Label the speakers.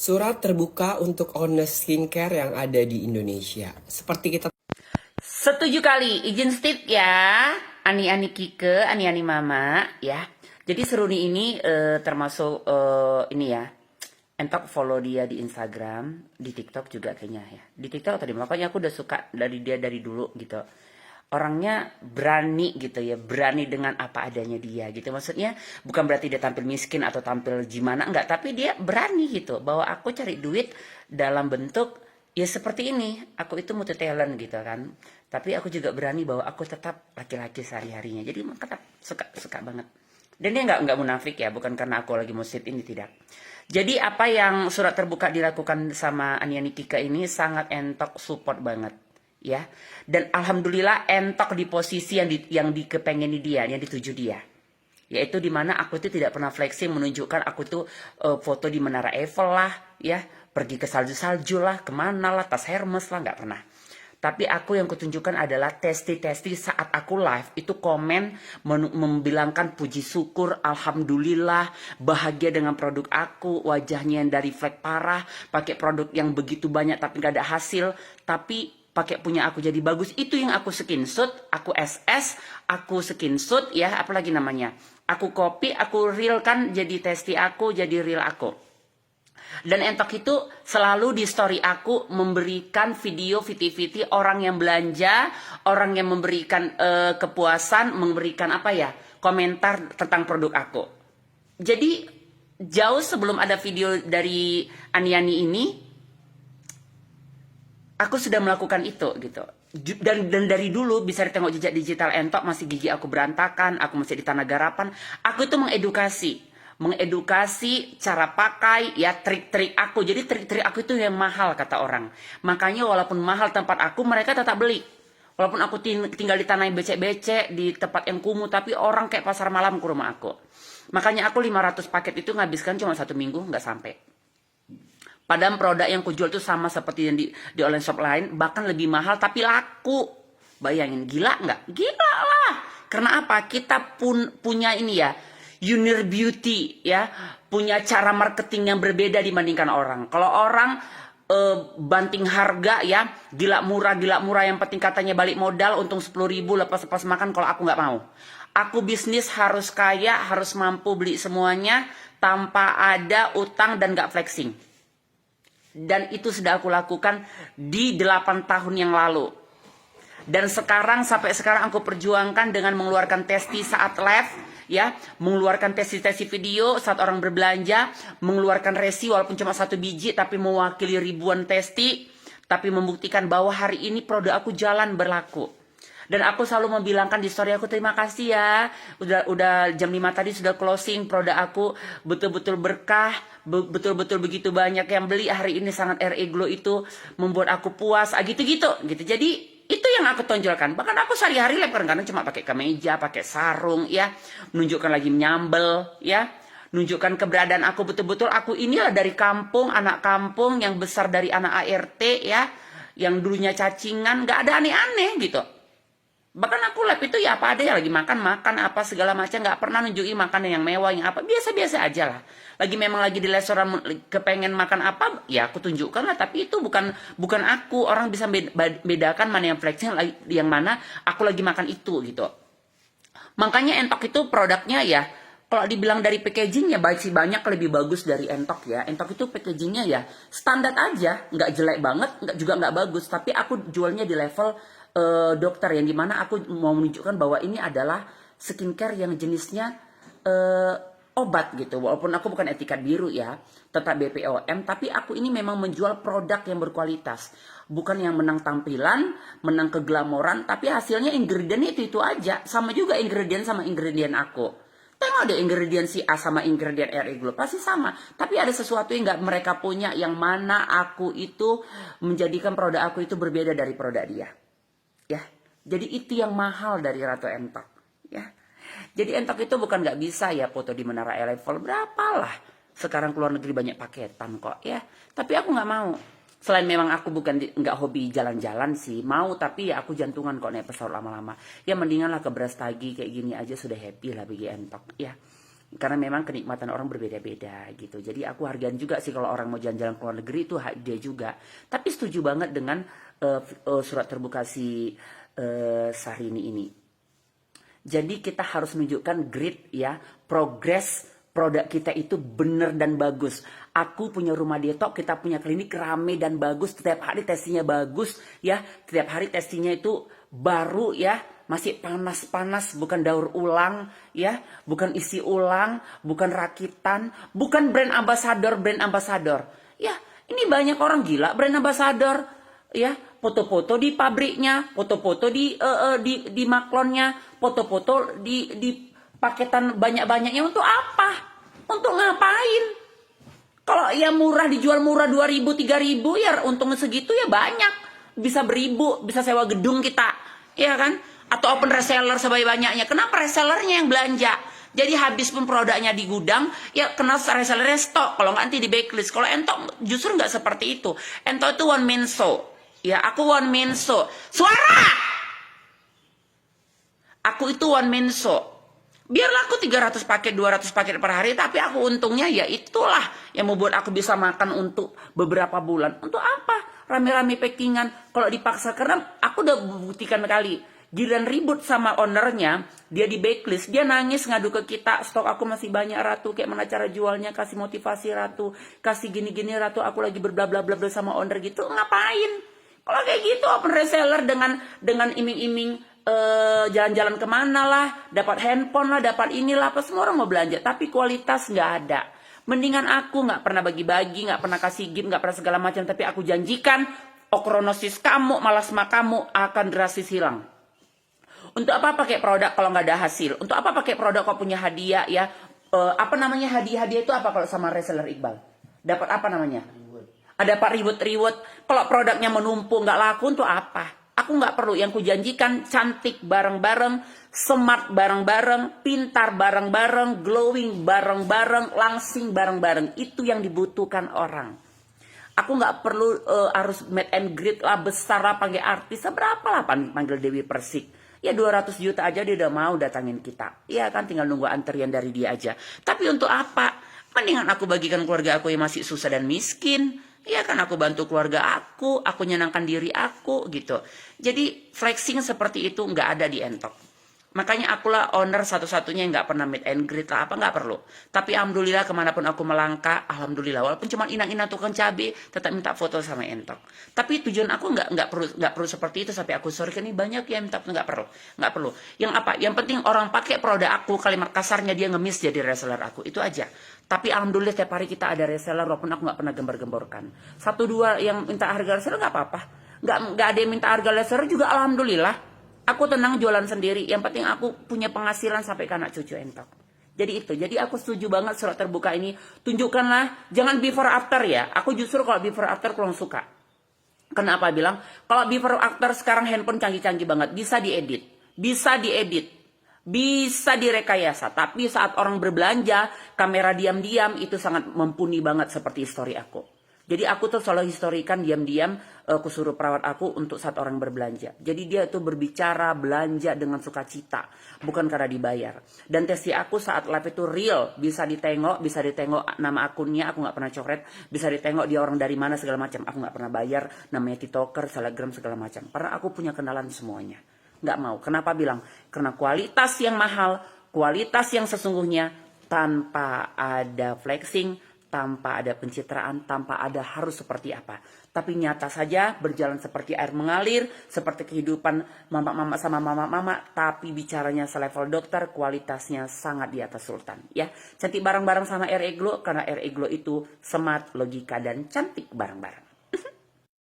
Speaker 1: Surat terbuka untuk honest skincare yang ada di Indonesia. Seperti kita
Speaker 2: Setuju kali, izin Steve ya, Ani-Ani Kike, Ani-Ani Mama ya. Jadi Seruni ini termasuk ini ya, entok follow dia di Instagram, di TikTok juga kayaknya ya. Di TikTok tadi makanya aku udah suka dari dia dari dulu gitu. Orangnya berani gitu ya, berani dengan apa adanya dia gitu. Maksudnya bukan berarti dia tampil miskin atau tampil gimana, enggak, tapi dia berani gitu bahwa aku cari duit dalam bentuk ya seperti ini. Aku itu multi talent gitu kan. Tapi aku juga berani bahwa aku tetap laki-laki sehari-harinya. Jadi tetap suka banget. Dan dia nggak munafik ya, bukan karena aku lagi mau sit ini, tidak. Jadi apa yang surat terbuka dilakukan sama Ani-Ani Kika ini sangat entok support banget ya. Dan alhamdulillah entok di posisi yang dikepengeni dia, yang dituju dia. Yaitu dimana aku itu tidak pernah flexing menunjukkan aku tuh foto di Menara Eiffel lah ya, pergi ke salju-salju lah, kemana lah, tas Hermes lah, nggak pernah. Tapi aku yang kutunjukkan adalah testi-testi saat aku live itu komen membilangkan puji syukur, alhamdulillah, bahagia dengan produk aku, wajahnya yang dari flek parah, pakai produk yang begitu banyak tapi gak ada hasil, tapi pakai punya aku jadi bagus. Itu yang aku screenshot, aku SS, aku screenshot ya, apalagi namanya. Aku copy, aku reel kan jadi testi aku, jadi reel aku. Dan entok itu selalu di story aku memberikan video viti-viti orang yang belanja, orang yang memberikan kepuasan, memberikan apa ya, komentar tentang produk aku. Jadi jauh sebelum ada video dari Ani-Ani ini, aku sudah melakukan itu gitu. Dan dari dulu bisa ditengok jejak digital entok, masih gigi aku berantakan, aku masih di tanah garapan. Aku itu mengedukasi cara pakai ya, trik-trik aku. Jadi trik-trik aku itu yang mahal kata orang. Makanya walaupun mahal tempat aku, mereka tetap beli. Walaupun aku tinggal di tanah yang becek-becek, di tempat yang kumuh, tapi orang kayak pasar malam ke rumah aku. Makanya aku 500 paket itu ngabiskan cuma 1 minggu, nggak sampai. Padahal produk yang kujual itu sama seperti yang di online shop lain, bahkan lebih mahal tapi laku. Bayangin, gila nggak? Gila lah. Karena apa? Kita pun punya ini ya, Unir Beauty ya, punya cara marketing yang berbeda dibandingkan orang. Kalau orang banting harga ya, gila murah yang penting katanya balik modal, untung 10.000 lepas makan. Kalau aku nggak mau. Aku bisnis harus kaya, harus mampu beli semuanya tanpa ada utang dan nggak flexing. Dan itu sudah aku lakukan di 8 tahun yang lalu. Dan sampai sekarang aku perjuangkan dengan mengeluarkan testi saat live ya, mengeluarkan testi video saat orang berbelanja, mengeluarkan resi walaupun cuma 1 biji tapi mewakili ribuan testi, tapi membuktikan bahwa hari ini produk aku jalan berlaku. Dan aku selalu membilangkan di story aku, terima kasih ya, udah jam 5 tadi sudah closing, produk aku betul-betul berkah, betul-betul begitu banyak yang beli hari ini, sangat RE Glow itu membuat aku puas, gitu-gitu gitu. Jadi itu yang aku tonjolkan. Bahkan aku sehari-hari kadang-kadang cuma pakai kemeja, pakai sarung ya, menunjukkan lagi menyambel ya, menunjukkan keberadaan aku betul-betul. Aku inilah dari kampung, anak kampung yang besar dari anak ART ya, yang dulunya cacingan, gak ada aneh-aneh gitu. Bahkan aku live itu ya apa ada ya, lagi makan apa segala macam, nggak pernah nunjukin makanan yang mewah yang apa, biasa-biasa aja lah. Memang lagi di restoran kepengen makan apa ya aku tunjukkan lah, tapi itu bukan aku. Orang bisa bedakan mana yang flexing, yang mana aku lagi makan itu gitu. Makanya entok itu produknya ya, kalau dibilang dari packagingnya baik sih, banyak lebih bagus dari entok ya. Entok itu packagingnya ya standar aja, nggak jelek banget, juga nggak bagus. Tapi aku jualnya di level dokter, yang dimana aku mau menunjukkan bahwa ini adalah skincare yang jenisnya obat gitu. Walaupun aku bukan etikat biru ya, tetap BPOM, tapi aku ini memang menjual produk yang berkualitas. Bukan yang menang tampilan, menang keglamoran, tapi hasilnya ingredientnya itu aja. Sama juga ingredient sama ingredient aku. Tengok ada ingredient si A sama ingredient RE Glow, pasti sama. Tapi ada sesuatu yang nggak mereka punya, yang mana aku itu menjadikan produk aku itu berbeda dari produk dia. Ya, jadi itu yang mahal dari Ratu Entok. Ya, jadi Entok itu bukan nggak bisa ya foto di Menara Eiffel, berapalah. Sekarang keluar negeri banyak paketan kok ya. Tapi aku nggak mau. Selain memang aku nggak hobi jalan-jalan sih, mau, tapi ya aku jantungan kok naik pesawat lama-lama. Ya mendingan lah ke Brastagi kayak gini aja sudah happy lah bagi Entok ya. Karena memang kenikmatan orang berbeda-beda gitu. Jadi aku hargain juga sih kalau orang mau jalan-jalan ke luar negeri itu hak dia juga. Tapi setuju banget dengan surat terbuka si Syahrini ini. Jadi kita harus menunjukkan grit ya, progres produk kita itu benar dan bagus. Aku punya rumah detox, kita punya klinik rame dan bagus, setiap hari testingnya bagus ya, setiap hari testingnya itu baru ya, masih panas-panas, bukan daur ulang ya, bukan isi ulang, bukan rakitan, bukan brand ambassador. Ya, ini banyak orang gila brand ambassador ya, foto-foto di pabriknya, foto-foto di maklonnya, foto-foto di paketan banyak-banyaknya untuk apa? Untuk ngapain? Kalau yang murah dijual murah 2.000, 3.000 ya untungnya segitu ya banyak. Bisa beribu, bisa sewa gedung kita. Ya kan? Atau open reseller sebanyak-banyaknya. Kenapa resellernya yang belanja? Jadi habis pun produknya di gudang, ya kena resellernya stok. Kalau nggak nanti di backlist. Kalau Entok justru nggak seperti itu. Entok itu one man show. Ya, aku one man show. Suara! Aku itu one man show. Biarlah aku 300 paket, 200 paket per hari, tapi aku untungnya ya itulah yang membuat aku bisa makan untuk beberapa bulan. Untuk apa? Rame-rame packingan. Kalau dipaksa, karena aku udah buktikan kali. Giliran ribut sama ownernya, dia di backlist, dia nangis ngadu ke kita, stok aku masih banyak Ratu, kayak mana cara jualnya, kasih motivasi Ratu, kasih gini-gini Ratu, aku lagi berbla bla bla sama owner gitu, ngapain? Kalau kayak gitu open reseller dengan iming-iming jalan-jalan kemana lah, dapat handphone lah, dapat inilah, apa semua orang mau belanja, tapi kualitas nggak ada. Mendingan aku nggak pernah bagi-bagi, nggak pernah kasih gift, nggak pernah segala macam, tapi aku janjikan okronosis kamu, malasma kamu akan drastis hilang. Untuk apa pakai produk kalau nggak ada hasil? Untuk apa pakai produk kalau punya hadiah ya? Apa namanya hadiah-hadiah itu apa kalau sama reseller Iqbal? Dapat apa namanya? Ada dapat reward. Kalau produknya menumpuk nggak laku untuk apa? Aku nggak perlu. Yang kujanjikan cantik bareng-bareng, smart bareng-bareng, pintar bareng-bareng, glowing bareng-bareng, langsing bareng-bareng. Itu yang dibutuhkan orang. Aku nggak perlu harus meet and greet lah, besar lah, panggil artis. Berapa lah panggil Dewi Persik. Ya 200 juta aja dia udah mau datangin kita. Iya kan, tinggal nunggu antrian dari dia aja. Tapi untuk apa? Mendingan aku bagikan keluarga aku yang masih susah dan miskin. Iya kan, aku bantu keluarga aku nyenangkan diri aku gitu. Jadi flexing seperti itu nggak ada di Entok. Makanya akulah owner satu-satunya yang nggak pernah meet and greet lah, apa nggak perlu. Tapi alhamdulillah kemanapun aku melangkah, alhamdulillah walaupun cuma inang-inang tukang cabai, tetap minta foto sama Entok. Tapi tujuan aku nggak perlu seperti itu sampai aku sorry, kan ini banyak yang minta, nggak perlu. Yang apa? Yang penting orang pakai produk aku, kalimat kasarnya dia ngemis jadi reseller aku, itu aja. Tapi alhamdulillah setiap hari kita ada reseller, walaupun aku nggak pernah gembar-gemborkan. 1-2 yang minta harga reseller nggak apa-apa. Nggak ada yang minta harga reseller juga alhamdulillah. Aku tenang jualan sendiri. Yang penting aku punya penghasilan sampai ke anak cucu Entok. Jadi itu. Jadi aku setuju banget surat terbuka ini. Tunjukkanlah. Jangan before after ya. Aku justru kalau before after kurang suka. Kenapa bilang? Kalau before after sekarang handphone canggih-canggih banget. Bisa diedit. Bisa direkayasa. Tapi saat orang berbelanja, kamera diam-diam itu sangat mumpuni banget seperti histori aku. Jadi aku tuh selalu historikan diam-diam, aku suruh perawat aku untuk saat orang berbelanja. Jadi dia tuh berbicara, belanja dengan sukacita, bukan karena dibayar. Dan testi aku saat live itu real, bisa ditengok nama akunnya, aku nggak pernah coret, bisa ditengok dia orang dari mana segala macam. Aku nggak pernah bayar, namanya tiktoker, selebgram segala macam. Karena aku punya kenalan semuanya. Nggak mau. Kenapa bilang? Karena kualitas yang mahal, kualitas yang sesungguhnya, tanpa ada flexing, tanpa ada pencitraan, tanpa ada harus seperti apa. Tapi nyata saja berjalan seperti air mengalir, seperti kehidupan mama-mama sama mama-mama, tapi bicaranya selevel dokter, kualitasnya sangat di atas sultan. Ya, cantik bareng-bareng sama Air Eglo, karena Air Eglo itu smart, logika, dan cantik bareng-bareng.